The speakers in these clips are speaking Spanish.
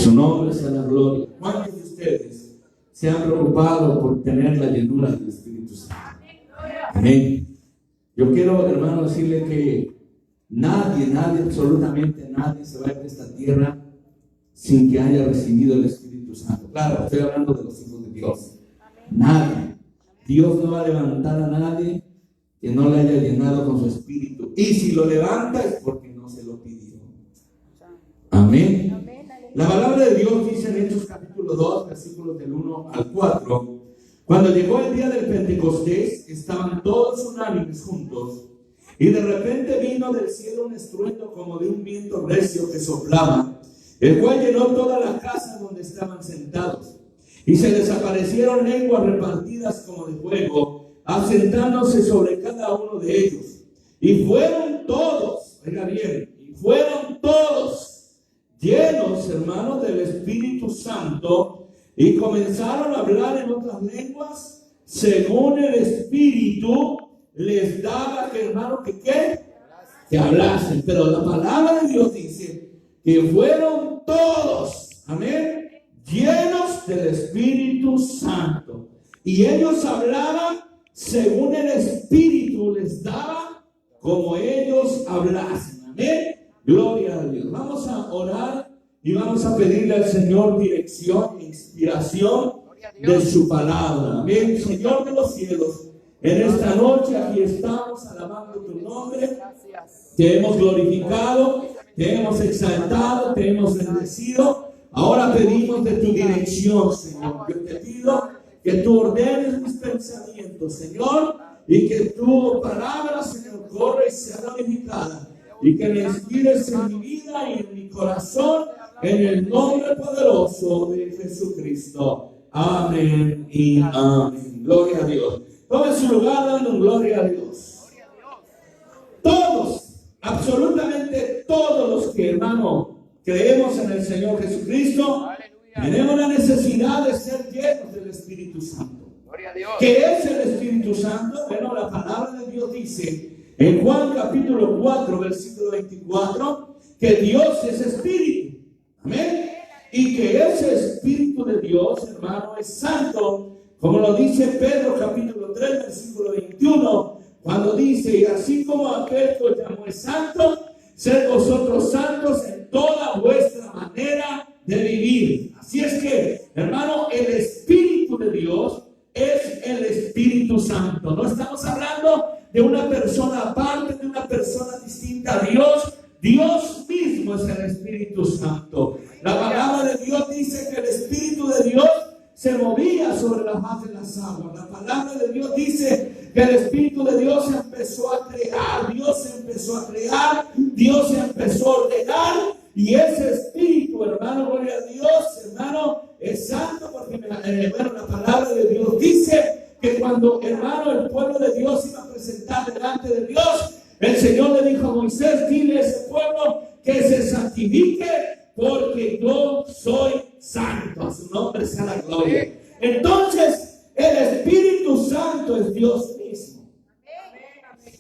su nombre sea la gloria. ¿Cuántos de ustedes se han preocupado por tener la llenura del Espíritu Santo? Amén. Yo quiero, hermano, decirle que nadie, absolutamente nadie se va a ir de esta tierra sin que haya recibido el Espíritu Santo. Claro, estoy hablando de los hijos de Dios. Nadie. Dios no va a levantar a nadie que no le haya llenado con su Espíritu. Y si lo levanta es porque no se lo pidió. Amén. La palabra de Dios dice en Hechos capítulo 2, versículos del 1 al 4. Cuando llegó el día del Pentecostés, estaban todos unánimes juntos. Y de repente vino del cielo un estruendo como de un viento recio que soplaba, el cual llenó toda la casa donde estaban sentados. Y se les aparecieron lenguas repartidas como de fuego, asentándose sobre cada uno de ellos. Y fueron todos, oiga bien, y fueron todos llenos, hermanos, del Espíritu Santo, y comenzaron a hablar en otras lenguas, según el Espíritu les daba, que hermano, que hablasen. Pero la palabra de Dios dice que fueron todos, amén, llenos del Espíritu Santo, y ellos hablaban según el Espíritu les daba, como ellos hablasen. Amén. Gloria a Dios. Vamos a orar y vamos a pedirle al Señor dirección e inspiración de su palabra. Amén. Señor de los cielos, en esta noche aquí estamos alabando tu nombre. Te hemos glorificado, te hemos exaltado, te hemos bendecido. Ahora pedimos de tu dirección, Señor. Yo te pido que tú ordenes mis pensamientos, Señor, y que tu palabra, Señor, corra y sea glorificada. Y que me inspires en mi vida y en mi corazón, en el nombre poderoso de Jesucristo. Amén y amén. Gloria a Dios. Tome su lugar dando gloria a Dios. Todos, absolutamente todos los que, hermano, creemos en el Señor Jesucristo, tenemos la necesidad de ser llenos del Espíritu Santo. ¿Qué es el Espíritu Santo? Bueno, la palabra de Dios dice en Juan capítulo 4, versículo 24, que Dios es Espíritu. Amén. Y que ese Espíritu de Dios, hermano, es santo, como lo dice Pedro capítulo 3, versículo 21, cuando dice: y así como aquel que os llamó es santo, sed vosotros santos en toda vuestra manera de vivir. Así es que, hermano, el Espíritu de Dios es el Espíritu Santo. No estamos hablando de una persona aparte, de una persona distinta a Dios. Dios mismo es el Espíritu Santo. La palabra de Dios dice que el Espíritu de Dios se movía sobre la faz de las aguas. La palabra de Dios dice que el Espíritu de Dios empezó a crear. Dios empezó a crear, Dios empezó a ordenar. Y ese Espíritu, hermano, gloria a Dios, hermano, es santo, porque la palabra de Dios dice que cuando, hermano, el pueblo de Dios iba a presentar delante de Dios, el Señor le dijo a Moisés: dile a ese pueblo que se santifique, porque yo soy santo. A su nombre sea la gloria. Entonces, el Espíritu Santo es Dios mismo.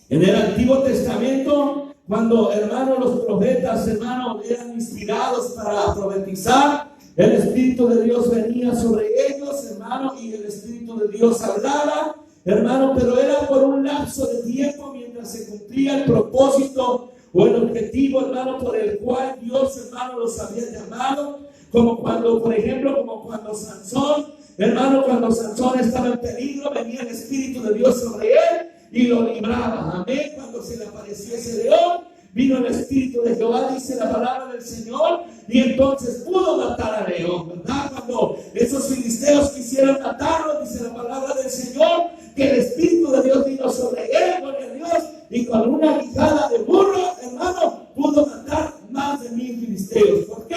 En el Antiguo Testamento, cuando, hermano, los profetas, hermano, eran inspirados para profetizar, el Espíritu de Dios venía sobre ellos, hermano, y el Espíritu de Dios hablaba, hermano, pero era por un lapso de tiempo mientras se cumplía el propósito o el objetivo, hermano, por el cual Dios, hermano, los había llamado. Como cuando, por ejemplo, como cuando Sansón, hermano, cuando Sansón estaba en peligro, venía el Espíritu de Dios sobre él y lo libraba. Amén. Cuando se le aparecía ese león, vino el Espíritu de Jehová, dice la palabra del Señor, y entonces pudo matar al león, ¿verdad? Cuando esos filisteos quisieron matarlo, dice la palabra del Señor, que el Espíritu de Dios vino sobre él, gloria a Dios, y con una quijada de burro, hermano, pudo matar más de 1000 filisteos. ¿Por qué?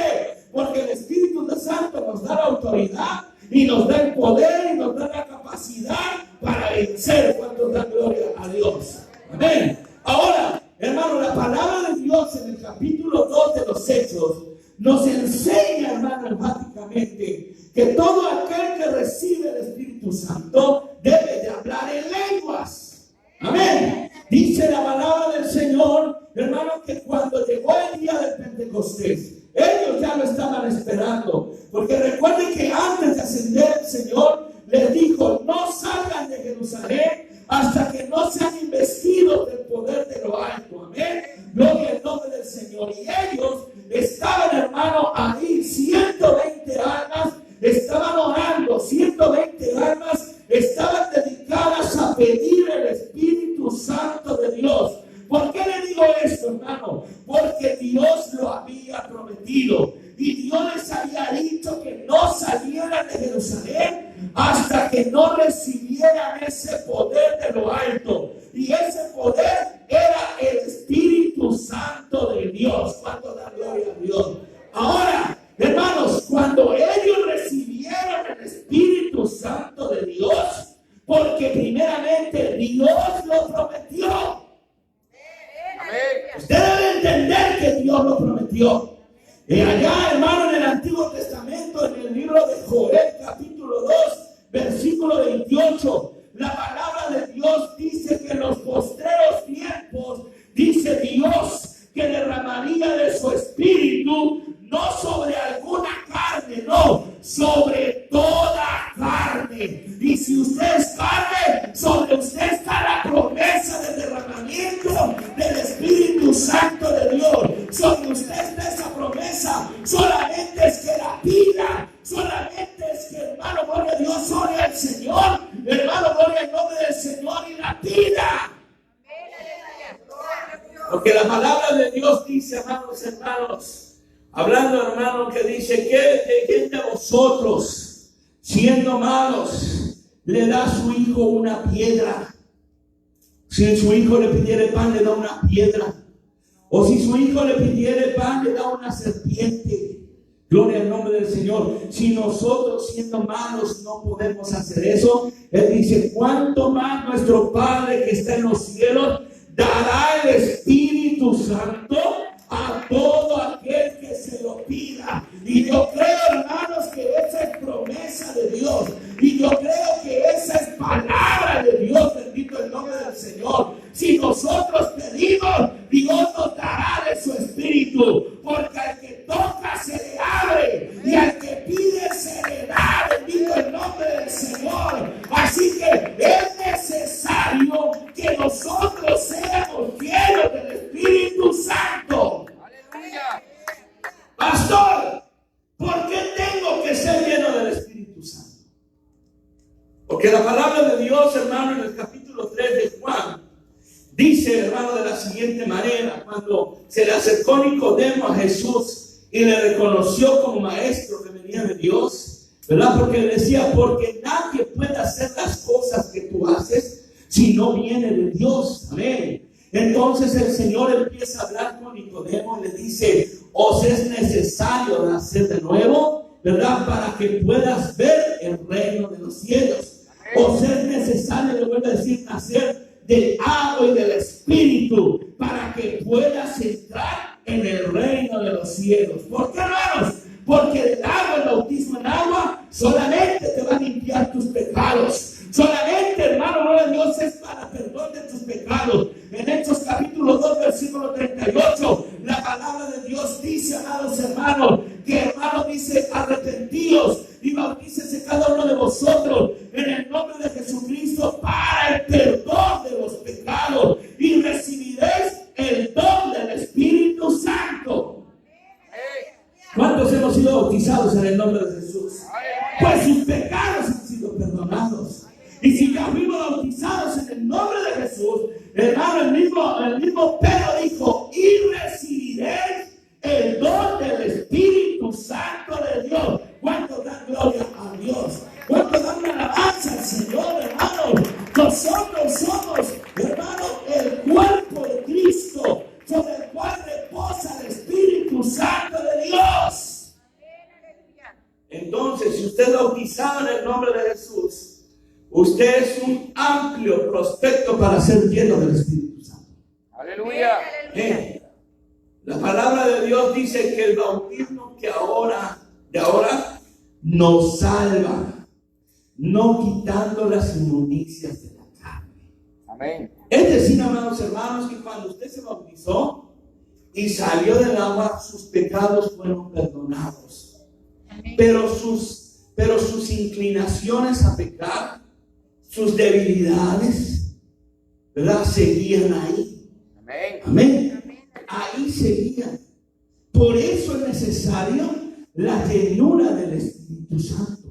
Porque el Espíritu Santo nos da la autoridad y nos da el poder y nos da la capacidad para vencer. Cuando da gloria a Dios. Amén. Ahora, hermano, la palabra de Dios en el capítulo 2 de los Hechos nos enseña, hermano, enfáticamente que todo aquel que recibe el Espíritu Santo debe de hablar en lenguas. Amén. Dice la palabra del Señor, hermano, que cuando llegó el día del Pentecostés, ellos ya lo estaban estaban esperando. Porque recuerden que antes de ascender el Señor les dijo: no salgan de Jerusalén hasta que no sean investidos del poder de lo alto. Amén. Gloria al nombre del Señor. Y ellos estaban, hermano, ahí 120 almas estaban orando, 120 almas estaban dedicadas a pedir el Espíritu Santo de Dios. ¿Por qué le digo esto, hermano? Porque Dios lo había prometido y Dios les había dicho que no salieran de Jerusalén hasta que no recibieran ese poder de lo alto. Y ese poder era el Espíritu Santo de Dios. ¿Cuánto da gloria a Dios? Ahora, hermanos, cuando ellos recibieron el Espíritu Santo de Dios, porque primeramente Dios lo prometió. Usted debe entender que Dios lo prometió. Y allá, hermano, en el Antiguo Testamento, en el libro de Joel, capítulo 2, versículo 28, la palabra de Dios dice que en los postreros tiempos, dice Dios, que derramaría de su espíritu, no sobre alguna carne, no, sobre toda carne. Y si usted es carne, sobre usted está la promesa del derramamiento del Espíritu Santo de Dios. Sobre usted está esa promesa. Solamente es que la pida. Solamente es que, hermano, gloria a Dios, gloria al Señor. Hermano, gloria al nombre del Señor y la pida. Porque la palabra de Dios dice, amados hermanos, hablando, hermano, que dice que ¿quién de vosotros, siendo malos, le da a su hijo una piedra? Si su hijo le pidiere pan, le da una piedra. O si su hijo le pidiere pan, le da una serpiente. Gloria al nombre del Señor. Si nosotros, siendo malos, no podemos hacer eso, Él dice: ¿cuánto más nuestro Padre que está en los cielos dará el Espíritu Santo a todo aquel que se lo pida? Y yo creo, hermanos, que esa es promesa de Dios. Y yo creo que esa es palabra de Dios. Bendito el nombre del Señor. Si nosotros pedimos, Dios nos dará de su Espíritu. Porque al que toca se le abre. Y al que pide se le da. Bendito el nombre del Señor. Así que es necesario que nosotros seamos llenos del Espíritu Santo. ¡Aleluya! Pastor, ¿por qué tengo que ser lleno del Espíritu Santo? Porque la palabra de Dios, hermano, en el capítulo 3 de Juan, dice, hermano, de la siguiente manera: cuando se le acercó Nicodemo a Jesús y le reconoció como maestro que venía de Dios, ¿verdad? Porque le decía: porque nadie puede hacer las cosas que tú haces si no viene de Dios. Amén. Entonces el Señor empieza a hablar con Nicodemo y le dice: os es necesario nacer de nuevo, ¿verdad? Para que puedas ver el reino de los cielos. Os es necesario, le vuelvo a decir, nacer del agua y del Espíritu para que puedas entrar en el reino de los cielos. ¿Por qué, hermanos? Porque del agua, el bautismo en agua, solamente te va a limpiar tus pecados. Solamente, hermano, gloria a Dios, es para perdón de tus pecados. En Hechos capítulo 2, versículo 38, la palabra de Dios dice, amados hermanos, que hermano dice: arrepentíos y bautícese cada uno de vosotros en el nombre de Jesucristo para el perdón de los pecados y recibiréis el don del Espíritu Santo. ¿Cuántos hemos sido bautizados en el nombre de Jesús? Pues sus pecados han sido perdonados. Y si ya fuimos bautizados en el nombre de Jesús, hermano, el mismo Pedro dijo: y recibiréis el don del Espíritu Santo de Dios. ¿Cuántos dan gloria a Dios? ¿Cuántos dan una alabanza al Señor, hermano? Nosotros somos, hermano, el cuerpo de Cristo, sobre el cual reposa el Espíritu Santo de Dios. Entonces, si usted es bautizado en el nombre de Jesús, usted es un amplio prospecto para ser lleno del Espíritu Santo. Aleluya. La palabra de Dios dice que el bautismo de ahora nos salva, no quitando las inmundicias de la carne. Amén. Es decir, amados hermanos, que cuando usted se bautizó y salió del agua, sus pecados fueron perdonados. pero sus inclinaciones a pecar, sus debilidades, ¿verdad? Seguían ahí. Amén. Ahí seguían. Por eso es necesario la llenura del Espíritu Santo.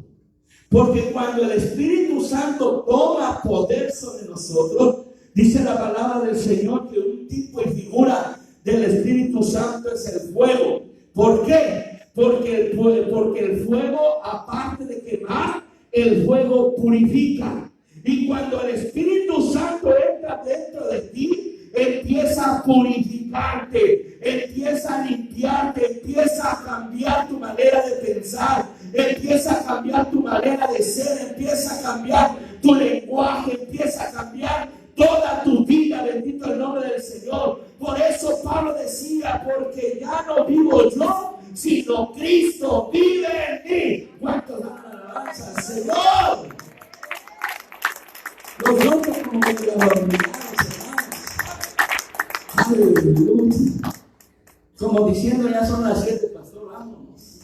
Porque cuando el Espíritu Santo toma poder sobre nosotros, dice la palabra del Señor que un tipo y figura del Espíritu Santo es el fuego. ¿Por qué? Porque el fuego, aparte de quemar, el fuego purifica. Y cuando el Espíritu Santo entra dentro de ti, empieza a purificarte, empieza a limpiarte, empieza a cambiar tu manera de pensar, empieza a cambiar tu manera de ser, empieza a cambiar tu lenguaje, empieza a cambiar toda tu vida. Bendito el nombre del Señor. Por eso Pablo decía, porque ya no vivo yo, sino Cristo vive en mí. ¿Cuántos dan alabanza al Señor? Nosotros como congregados, aleluya. Como diciendo, ya son las 7, pastor, vámonos.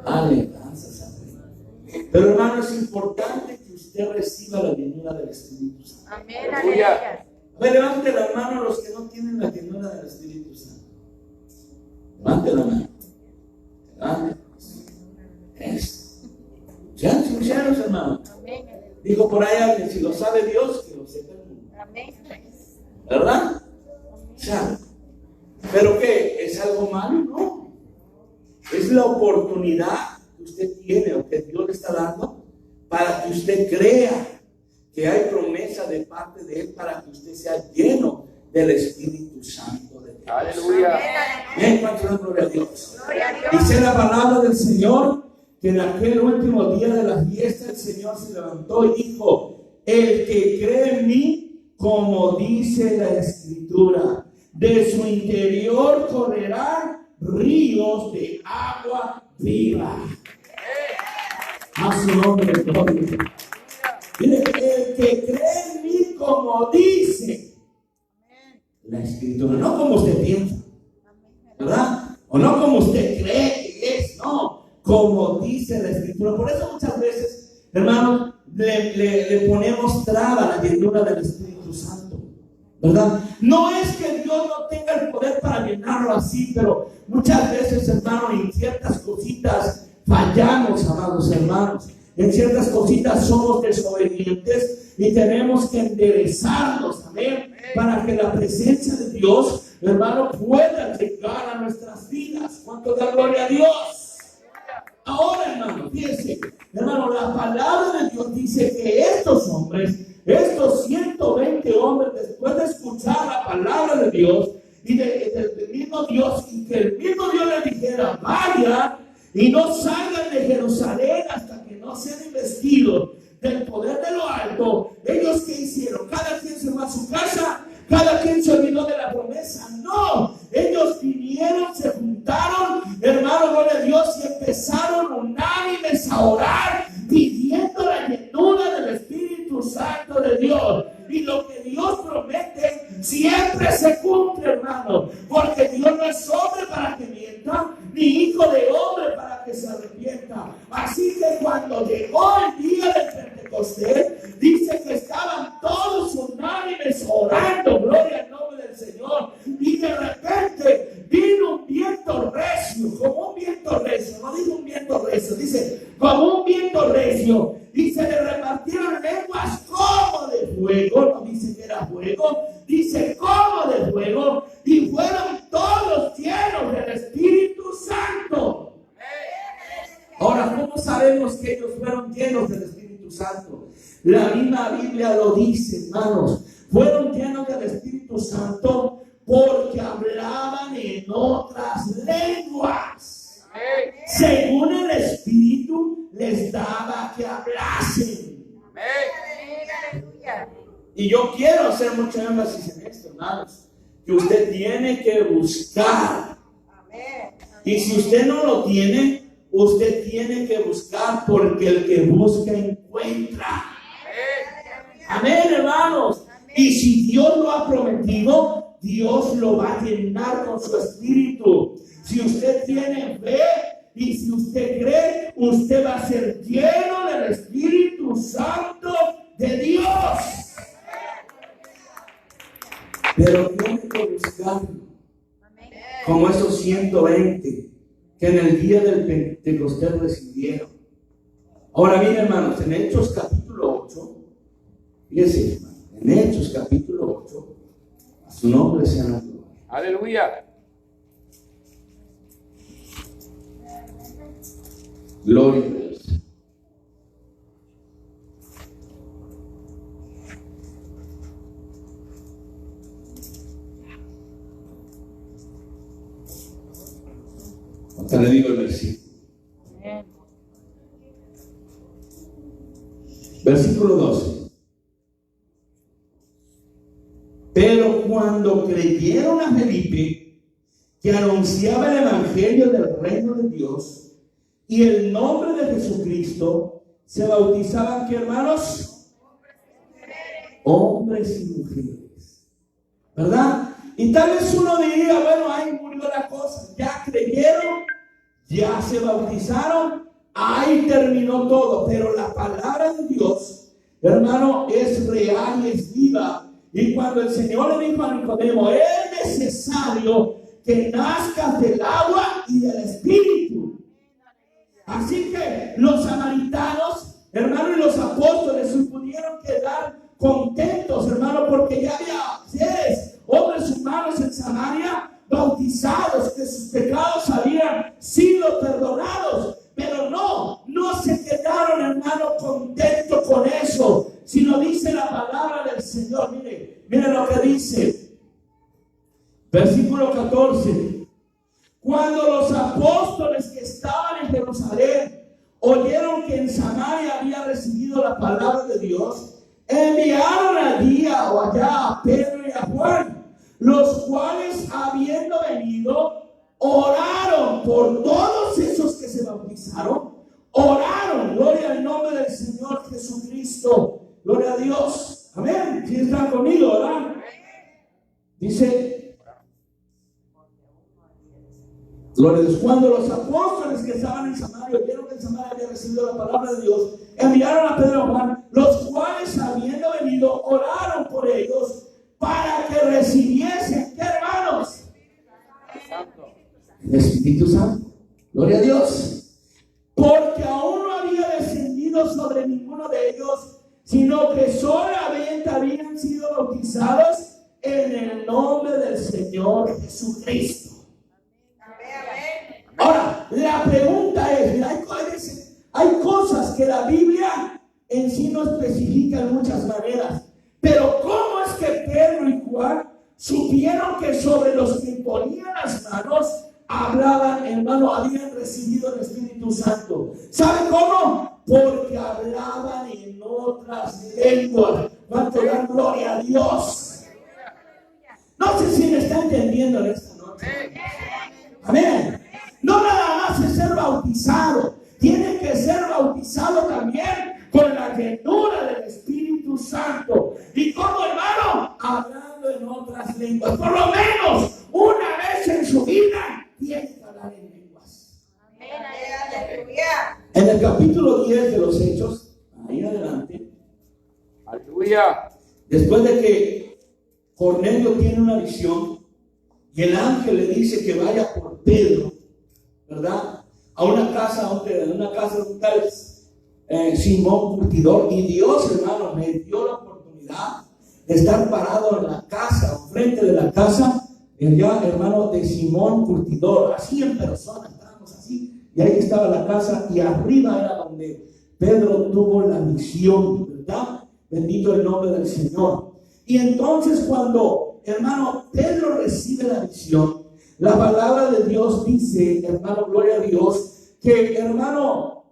Aleluya. Pero hermano, es importante que usted reciba la llenura del Espíritu Santo. Amén, aleluya. A ver, levante la mano los que no tienen la llenura del Espíritu Santo. Levante la mano. Levante. Eso. Sean sinceros, hermano. Amén. Dijo por ahí alguien, si lo sabe Dios, que lo sepa el mundo. Amén. ¿Verdad? Ya. ¿Pero qué? ¿Es algo malo? No. Es la oportunidad que usted tiene o que Dios le está dando para que usted crea que hay promesa de parte de Él para que usted sea lleno del Espíritu Santo de Dios. Aleluya. Bien, ¿cuánto da gloria a Dios? Gloria a Dios. Dice la palabra del Señor que en aquel último día de la fiesta el Señor se levantó y dijo: el que cree en mí, como dice la Escritura, de su interior correrán ríos de agua viva. A su nombre, gloria. Mire, el que cree en mí, como dice la Escritura, no como usted piensa, ¿verdad? O no como usted cree que es, no, como dice la Escritura. Por eso muchas veces, hermanos, le ponemos traba a la llenura del Espíritu Santo, ¿verdad? No es que Dios no tenga el poder para llenarlo así, pero muchas veces, hermanos, en ciertas cositas fallamos, amados hermanos. En ciertas cositas somos desobedientes y tenemos que enderezarnos, amén, para que la presencia de Dios, hermano, pueda llegar a nuestras vidas. ¿Cuánto da gloria a Dios? Ahora, hermano, fíjense, hermano, la palabra de Dios dice que estos hombres, estos 120 hombres, después de escuchar la palabra de Dios y del mismo Dios, y que el mismo Dios les dijera: vaya y no salgan de Jerusalén hasta que no sean investidos del poder de lo alto. Ellos, ¿qué hicieron? Cada quien se fue a su casa, cada quien se olvidó de la promesa. No, ellos vinieron, se juntaron, hermano, gloria a Dios, y empezaron unánimes a orar, pidiendo la llenura del Espíritu Santo de Dios. Y lo que Dios promete siempre se cumple, hermano, porque Dios no es hombre para que mienta, ni hijo de hombre para que se arrepienta. Así que cuando llegó el día del Pentecostés, dice que estaban todos unánimes orando, gloria al nombre del Señor, y de repente vino un viento recio, como un viento recio, no dice un viento recio, dice como un viento recio, y se le repartieron lenguas como de fuego. No dice que era fuego, dice como de fuego, y fueron todos llenos del Espíritu Santo. Ahora, ¿cómo sabemos que ellos fueron llenos del Espíritu Santo? La misma Biblia lo dice, hermanos. Fueron llenos del Espíritu Santo porque hablaban en otras lenguas, según el Espíritu les daba que hablasen. Y yo quiero hacer mucho énfasis en esto, hermanos, que usted tiene que buscar. Y si usted no lo tiene, usted tiene que buscar, porque el que busca encuentra. Amén, hermanos. Y si Dios lo ha prometido, Dios lo va a llenar con su Espíritu. Si usted tiene fe, Y si usted cree, usted va a ser lleno del Espíritu Santo de Dios. Pero tiene que buscarlo. Como esos 120 que en el día del Pentecostés recibieron. Ahora bien, hermanos, en Hechos capítulo 8, fíjense, hermano, en Hechos capítulo 8, a su nombre sea la gloria. Aleluya. Gloria a Dios. Hasta le digo el versículo. Versículo 12. Pero cuando creyeron a Felipe, que anunciaba el evangelio del reino de Dios y el nombre de Jesucristo, se bautizaban, ¿qué, hermanos? Hombres y mujeres. ¿Verdad? Y tal vez uno diría, bueno, ahí murió la cosa. Ya creyeron, ya se bautizaron, ahí terminó todo. Pero la palabra de Dios, hermano, es real y es viva. Y cuando el Señor le dijo a Nicodemo, es necesario que nazcas del agua y del Espíritu. Así que los samaritanos, hermano, y los apóstoles se pudieron quedar contentos, hermano, porque ya había seres, hombres humanos en Samaria, bautizados, que sus pecados habían sido perdonados. Pero no se quedaron, hermano, contentos con eso, sino dice la palabra del Señor. Mire lo que dice, versículo 14. Cuando los apóstoles que estaban en Jerusalén oyeron que en Samaria había recibido la palabra de Dios, enviaron allí o allá a Pedro y a Juan, los cuales, habiendo venido, oraron por todos esos que se bautizaron. Oraron, gloria al nombre del Señor Jesucristo, gloria a Dios. Amén. Si están conmigo, ¿verdad? Dice, gloria a Dios. Cuando los apóstoles que estaban en Samaria oyeron que en Samaria había recibido la palabra de Dios, enviaron a Pedro y a Juan, los cuales, habiendo venido, oraron por ellos para que recibiesen, ¿qué, hermanos? El Espíritu Santo. Gloria a Dios. Porque aún no había descendido sobre ninguno de ellos, sino que solamente habían sido bautizados en el nombre del Señor Jesucristo. Ahora, la pregunta es, hay cosas que la Biblia en sí no especifica en muchas maneras, pero ¿cómo es que Pedro y Juan supieron que sobre los que ponían las manos hablaban, hermano, habían recibido el Espíritu Santo? ¿Sabe cómo? Porque hablaban en otras lenguas. ¿Cuánto dan gloria a Dios? No sé si me está entendiendo en esta noche. Amén. No nada más es ser bautizado, tiene que ser bautizado también con la llenura del Espíritu Santo. ¿Y cómo, hermano? Hablando en otras lenguas. Por lo menos una vez en su vida tiene que hablar en lenguas. En el capítulo 10 de los Hechos, ahí adelante, Aleluya. después de que Cornelio tiene una visión y el ángel le dice que vaya por Pedro, ¿verdad? A una casa de un tal Simón Curtidor. Y Dios, hermano, me dio la oportunidad de estar parado en la casa, enfrente de la casa, allá, hermano, de Simón Curtidor, así en persona, estábamos así, y ahí estaba la casa, y arriba era donde Pedro tuvo la visión, ¿verdad? Bendito el nombre del Señor. Y entonces cuando, hermano, Pedro recibe la visión, la palabra de Dios dice, hermano, gloria a Dios, que, hermano,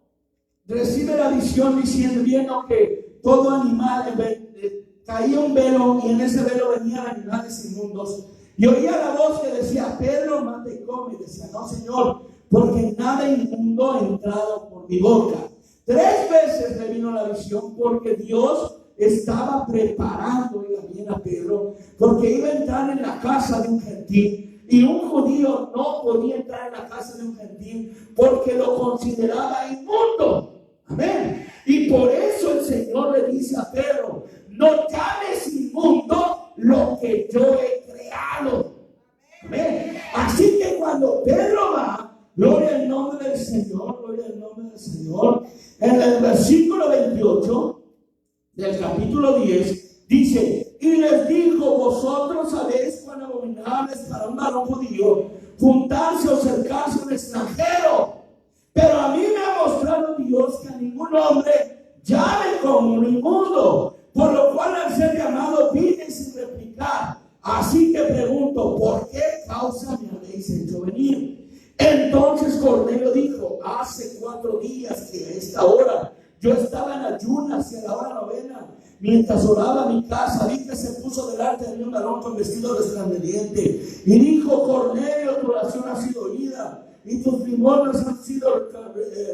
recibe la visión diciendo, viendo que todo animal, caía un velo y en ese velo venían animales inmundos. Y oía la voz que decía, Pedro, mata y come. Y decía, no, Señor, porque nada inmundo ha entrado por mi boca. 3 veces le vino la visión porque Dios estaba preparando, oiga bien, a Pedro, porque iba a entrar en la casa de un gentil. Y un judío no podía entrar en la casa de un gentil porque lo consideraba inmundo. Amén. Y por eso el Señor le dice a Pedro: no llames inmundo lo que yo he creado. Amén. Así que cuando Pedro va, gloria al nombre del Señor, gloria al nombre del Señor, en el versículo 28 del capítulo 10, dice: y les dijo: vosotros sabéis cuán abominable es para un varón judío juntarse o acercarse a un extranjero, pero a mí me ha mostrado Dios que a ningún hombre llame como un inmundo, por lo cual al ser llamado vine sin replicar. Así que pregunto: ¿por qué causa me habéis hecho venir? Entonces Cornelio dijo: hace 4 días que a esta hora yo estaba en ayunas y a la hora novena, mientras oraba en mi casa, vi que se puso delante de mí un varón con vestido resplandeciente y dijo: Cornelio, tu oración ha sido oída y tus limosnas han sido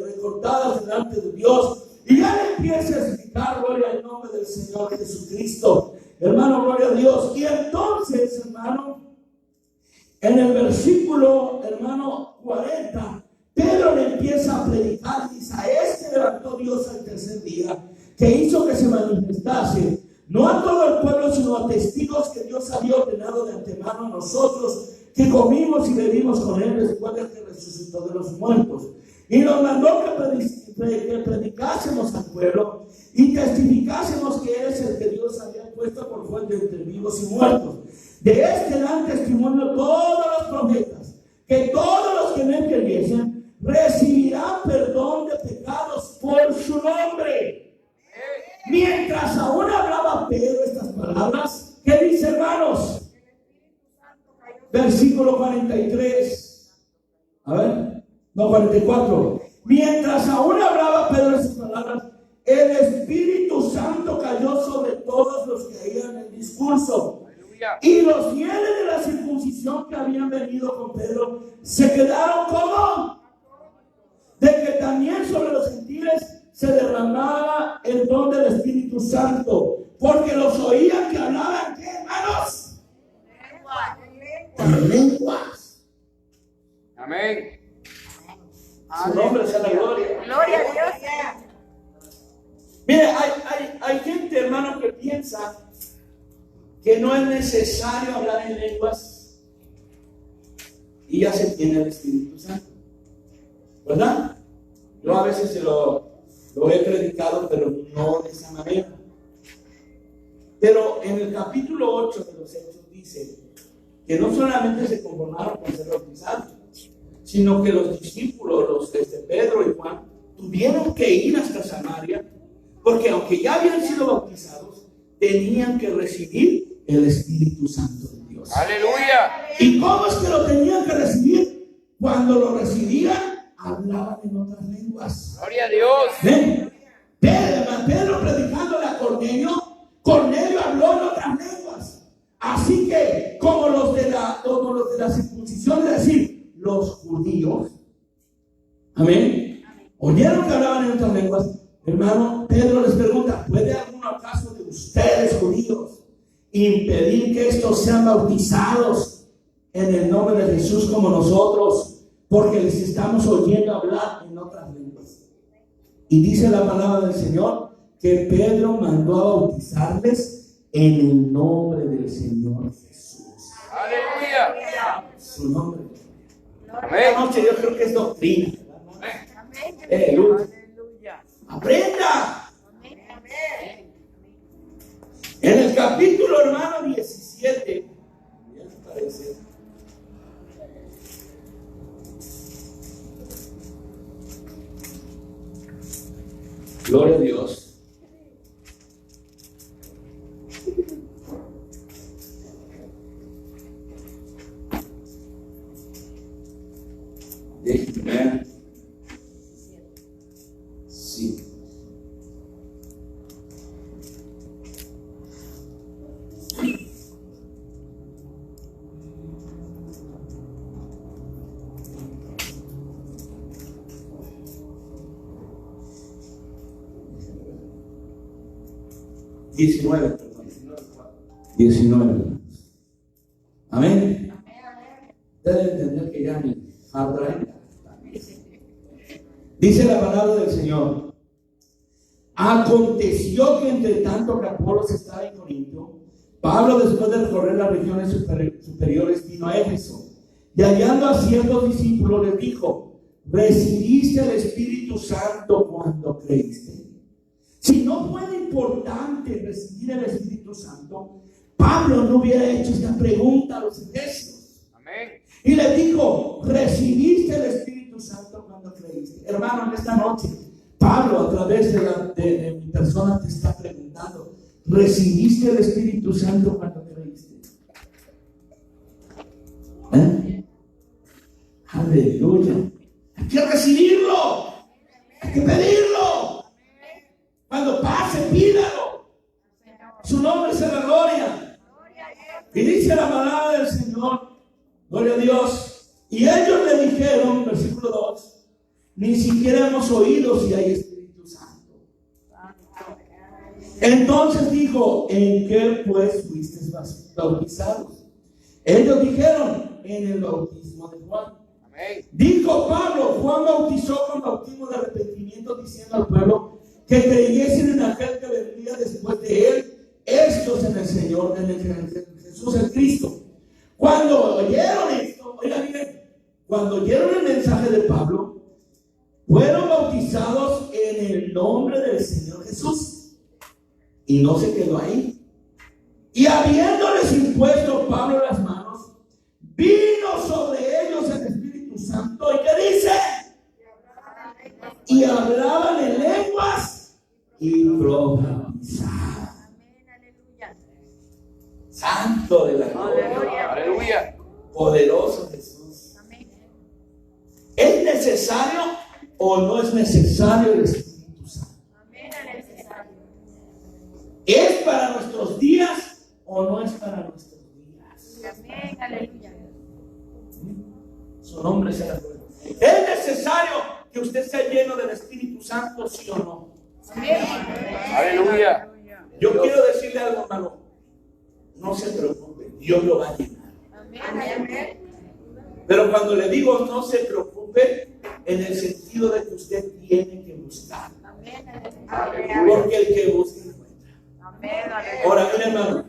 recordadas delante de Dios. Y ya le empieza a explicar, gloria al nombre del Señor Jesucristo. Hermano, gloria a Dios. Y entonces, hermano, en el versículo, hermano, 40, Pedro le empieza a predicar. Dice: a este levantó Dios al tercer día, que hizo que se manifestase, no a todo el pueblo, sino a testigos que Dios había ordenado de antemano a nosotros, que comimos y bebimos con él después de que resucitó de los muertos. Y nos mandó que predicásemos al pueblo y testificásemos que Él es el que Dios había puesto por fuente entre vivos y muertos. De este dan testimonio todos los profetas, que todos los que en Él creyesen recibirán perdón de pecados por su nombre. Mientras aún hablaba Pedro estas palabras, ¿qué dice, hermanos? Versículo 43. A ver, no, 44. Mientras aún hablaba Pedro estas palabras, el Espíritu Santo cayó sobre todos los que oían el discurso. Y los fieles de la circuncisión que habían venido con Pedro se quedaron como de que también sobre los gentiles se derramaba el don del Espíritu Santo, porque los oían que hablaban, ¿qué, hermanos? En lenguas. Amén. Su nombre sea la gloria. Gloria a Dios. Mire, hay gente, hermano, que piensa que no es necesario hablar en lenguas y ya se tiene el Espíritu Santo, ¿verdad? Yo a veces se lo he predicado, pero no de esa manera. Pero en el capítulo 8 de los Hechos dice que no solamente se conformaron con ser bautizados, sino que los discípulos, Pedro y Juan, tuvieron que ir hasta Samaria, porque aunque ya habían sido bautizados, tenían que recibir el Espíritu Santo de Dios. Aleluya. ¿Y cómo es que lo tenían que recibir? Cuando lo recibían, hablaban en otras lenguas. Gloria a Dios. ¿Ven? Pedro predicándole a Cornelio, Cornelio habló en otras lenguas. Así que, como los de la circuncisión, es decir, los judíos, amén, oyeron que hablaban en otras lenguas. Hermano, Pedro les pregunta: ¿puede alguno acaso de ustedes, judíos, impedir que estos sean bautizados en el nombre de Jesús como nosotros, porque les estamos oyendo hablar en otras lenguas? Y dice la palabra del Señor que Pedro mandó a bautizarles en el nombre del Señor Jesús. Aleluya. Su nombre. Amén. Esta noche yo creo que es doctrina. Aleluya. Aprenda. En el capítulo, hermano, 17, ya me parece, gloria a Dios. Déjenme ver. Sí. Diecinueve, perdón. 19. Amén. Dice la palabra del Señor: aconteció que entre tanto que Apolos estaba en Corinto, Pablo, después de recorrer las regiones superiores, vino a Éfeso, y hallando a ciertos discípulos les dijo: ¿recibiste el Espíritu Santo cuando creíste? Si no fuera importante recibir el Espíritu Santo, Pablo no hubiera hecho esta pregunta a los efesios. Amén. Y les dijo: ¿recibiste el Espíritu Santo cuando creíste? Hermano, en esta noche Pablo, a través de mi persona, te está preguntando: ¿recibiste el Espíritu Santo cuando creíste? Aleluya. Hay que recibirlo, hay que pedirlo. Cuando pase, pídalo. Su nombre será gloria. Y dice la palabra del Señor, gloria a Dios. Y ellos le dijeron, versículo 2: ni siquiera hemos oído si hay Espíritu Santo. Entonces dijo: ¿en qué pues fuisteis bautizados? Ellos dijeron: en el bautismo de Juan. Amén. Dijo Pablo: Juan bautizó con bautismo de arrepentimiento, diciendo al pueblo que creyesen en aquel que vendría después de él, estos en el Señor, en Jesús el Cristo. Cuando oyeron esto, oigan bien, cuando oyeron el mensaje de Pablo, fueron bautizados en el nombre del Señor Jesús. Y no se quedó ahí. Y habiéndoles impuesto Pablo las manos, vino sobre ellos el Espíritu Santo. ¿Y qué dice? Y hablaban en lenguas y profetizaban. Santo de la gloria. Aleluya. Poderoso Jesús. ¿Es necesario o no es necesario el Espíritu Santo? ¿Es para nuestros días o no es para nuestros días? Amén, aleluya. Su nombre sea la gloria. ¿Es necesario que usted sea lleno del Espíritu Santo, sí o no? Amén. Aleluya. Yo quiero decirle algo, hermano. No se preocupe, Dios lo va a llenar. Amén. Pero cuando le digo no se preocupe, en el sentido de que usted tiene que buscar. Porque el que busca encuentra. Ahora, mire, hermano,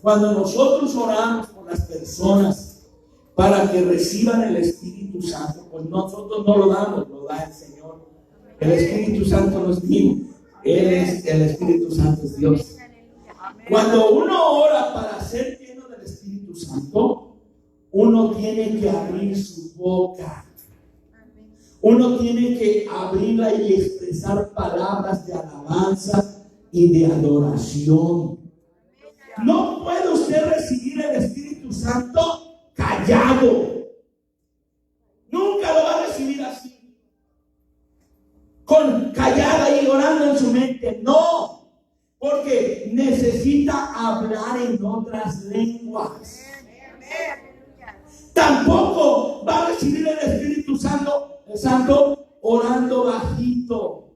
cuando nosotros oramos por las personas para que reciban el Espíritu Santo, pues nosotros no lo damos, lo da el Señor. El Espíritu Santo no es mío, Él es el Espíritu Santo, es Dios. Cuando uno ora para ser lleno del Espíritu Santo, uno tiene que abrir su boca. Uno tiene que abrirla y expresar palabras de alabanza y de adoración. No puede usted recibir el Espíritu Santo callado. Nunca lo va a recibir así, con callada y orando en su mente. No. Porque necesita hablar en otras lenguas. Tampoco va a recibir el Espíritu Santo orando bajito.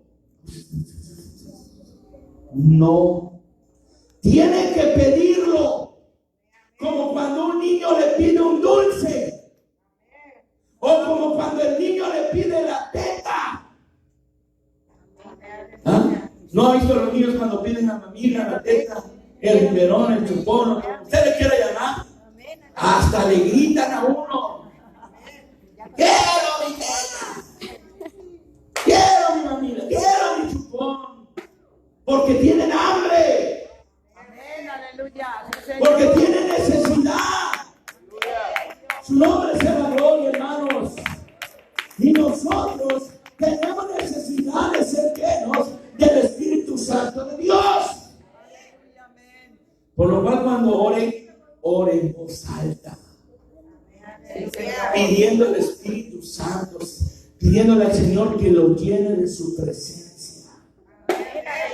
No. Tiene que pedirlo. Como cuando un niño le pide un dulce. O como cuando el niño le pide la teta. ¿Ah? ¿No ha visto a los niños cuando piden a mamila, la teta, el biberón, el chupón, lo que usted le quiera llamar? Hasta le gritan a uno: quiero mi teta, quiero mi mamila, quiero mi chupón, porque tienen hambre, porque tienen necesidad. Su nombre sea la gloria, hermanos. Y nosotros tenemos necesidad de ser llenos del Espíritu Santo de Dios. Por lo cual, cuando ore en voz alta, pidiendo el Espíritu Santo, pidiéndole al Señor que lo llene de su presencia.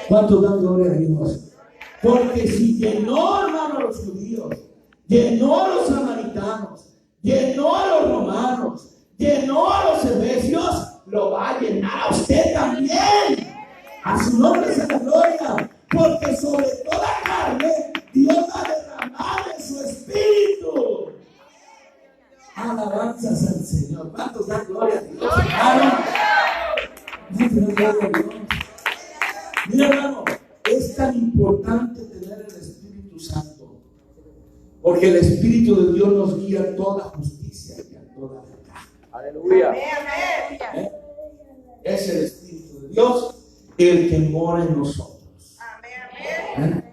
¿Cuánto dan gloria a Dios? Porque si llenó, hermano, a los judíos, llenó a los samaritanos, llenó a los romanos, llenó a los efesios, lo va a llenar a usted también. A su nombre sea la gloria, porque sobre toda carne Dios va a derramar de su Espíritu. Alabanzas al Señor. ¿Cuántos dan gloria a Dios, hermano? Mira, hermano, es tan importante tener el Espíritu Santo, porque el Espíritu de Dios nos guía a toda justicia y a toda verdad. Aleluya. ¿Eh? Es el Espíritu de Dios el que mora en nosotros. ¿Eh?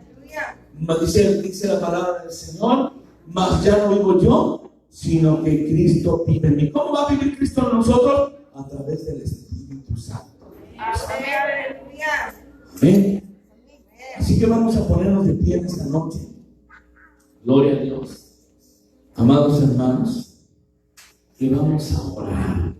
Dice la palabra del Señor, mas ya no vivo yo, sino que Cristo vive en mí. ¿Cómo va a vivir Cristo en nosotros? A través del Espíritu Santo. ¿Eh? Así que vamos a ponernos de pie en esta noche. Gloria a Dios. Amados hermanos, y vamos a orar.